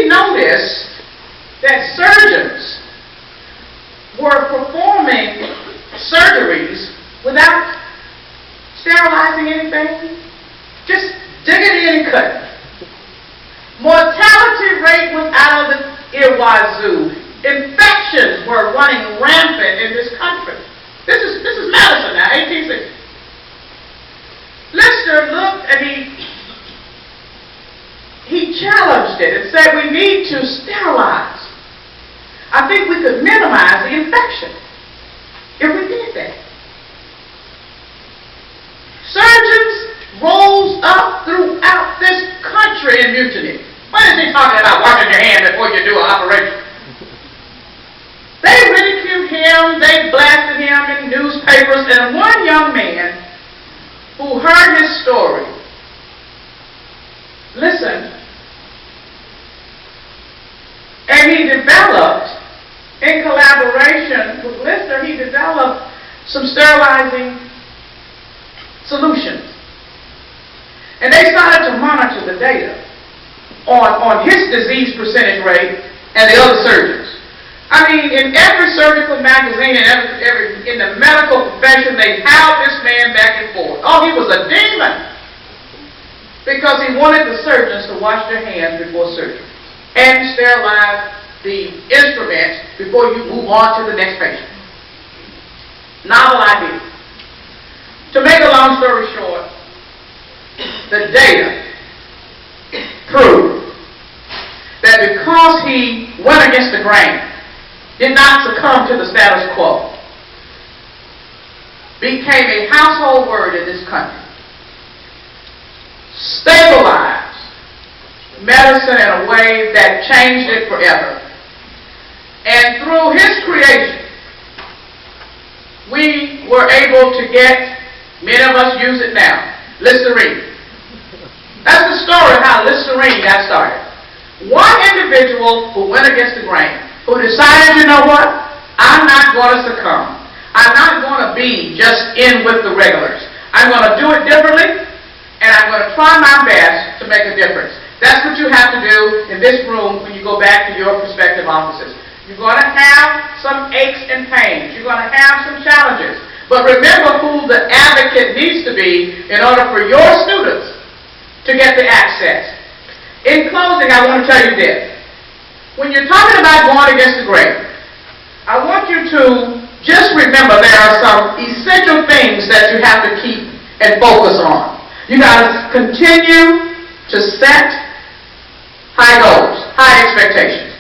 he noticed that surgeons were performing surgeries without sterilizing anything, just dig it in and cut. Mortality rate was out of the wazoo. Infections were running rampant in this country. This is medicine now, 1860. Lister looked and he challenged it and said, we need to sterilize. I think we could minimize the infection if we did that. Surgeons rose up throughout this country in mutiny. What is he talking about, washing your hands before you do an operation? They ridiculed him, they blasted him in newspapers, and one young man who heard his story listened, and he developed, in collaboration with Lister, he developed some sterilizing solutions. And they started to monitor the data on his disease percentage rate and the other surgeons. I mean, in every surgical magazine and in the medical profession, they howled this man back and forth. Oh, he was a demon. Because he wanted the surgeons to wash their hands before surgery and sterilize the instruments before you move on to the next patient. Novel idea. To make a long story short, the data proved that because he went against the grain, did not succumb to the status quo, became a household word in this country, stabilized medicine in a way that changed it forever. And through his creation, we were able to get, many of us use it now, Listerine. That's the story of how Listerine got started. One individual who went against the grain, who decided, you know what, I'm not going to succumb. I'm not going to be just in with the regulars. I'm going to do it differently, and I'm going to try my best to make a difference. That's what you have to do in this room when you go back to your respective offices. You're going to have some aches and pains. You're going to have some challenges. But remember who the advocate needs to be in order for your students to get the access. In closing, I want to tell you this. When you're talking about going against the grain, I want you to just remember there are some essential things that you have to keep and focus on. You got to continue to set high goals, high expectations.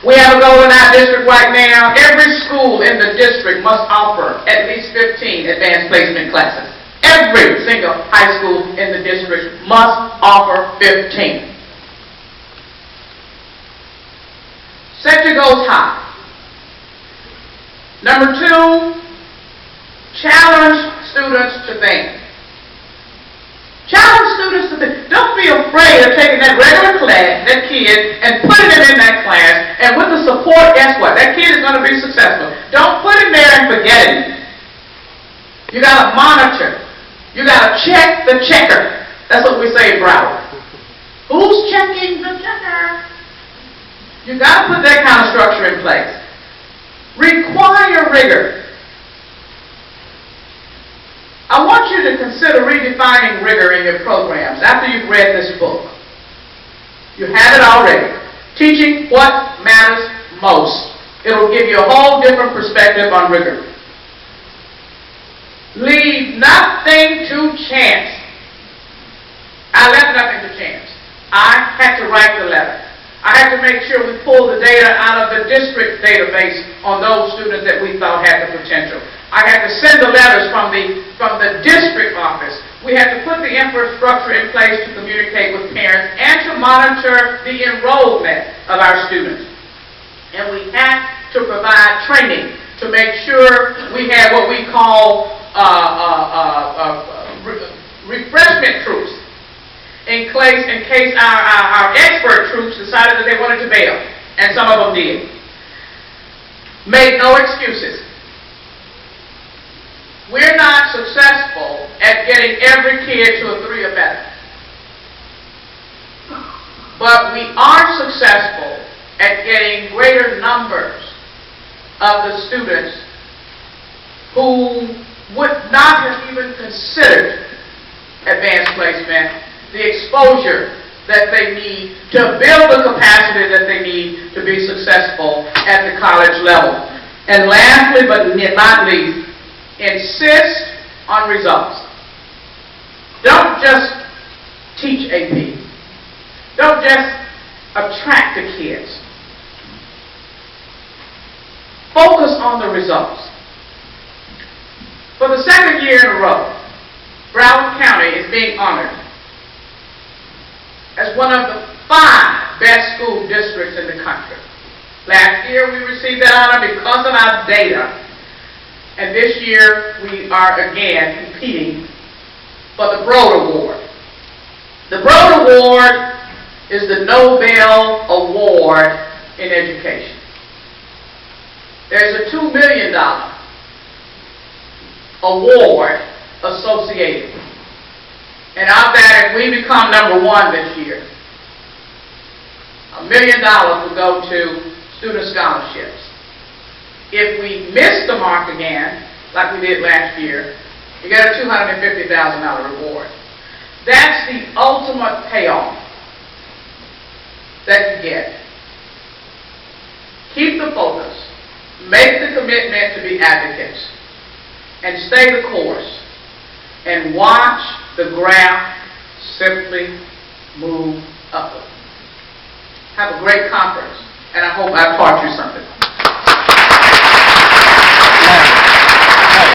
We have a goal in our district right now. Every school in the district must offer at least 15 advanced placement classes. Every single high school in the district must offer 15. Set your goals high. Number 2, challenge students to think. Challenge students to think. Don't be afraid of taking that regular class, that kid, and putting him in that class, and with the support, guess what? That kid is going to be successful. Don't put him there and forget him. You got to monitor. You got to check the checker. That's what we say in Broward. Who's checking the checker? You got to put that kind of structure in place. Require rigor. I want you to consider redefining rigor in your programs after you've read this book. You have it already. Teaching what matters most. It'll give you a whole different perspective on rigor. Leave nothing to chance. I left nothing to chance. I had to write the letter. I had to make sure we pulled the data out of the district database on those students that we thought had the potential. I had to send the letters from the district office. We had to put the infrastructure in place to communicate with parents and to monitor the enrollment of our students. And we had to provide training to make sure we had what we call refreshment troops in case our expert troops decided that they wanted to bail, and some of them did. Make no excuses. We're not successful at getting every kid to a 3 or better. but we are successful at getting greater numbers of the students who would not have even considered advanced placement, the exposure that they need to build the capacity that they need to be successful at the college level. And lastly, but not least, insist on results. Don't just teach AP. Don't just attract the kids. Focus on the results. For the second year in a row, Broward County is being honored as one of the 5 best school districts in the country. Last year we received that honor because of our data, and this year we are again competing for the Broad Award. The Broad Award is the Nobel Award in education. There's a $2 million award associated. And of that, if we become number 1 this year, $1 million will go to student scholarships. If we miss the mark again, like we did last year, you get a $250,000 reward. That's the ultimate payoff that you get. Keep the focus. Make the commitment to be advocates. And stay the course. And watch the graph simply move upward. Have a great conference, and I hope I've taught you something.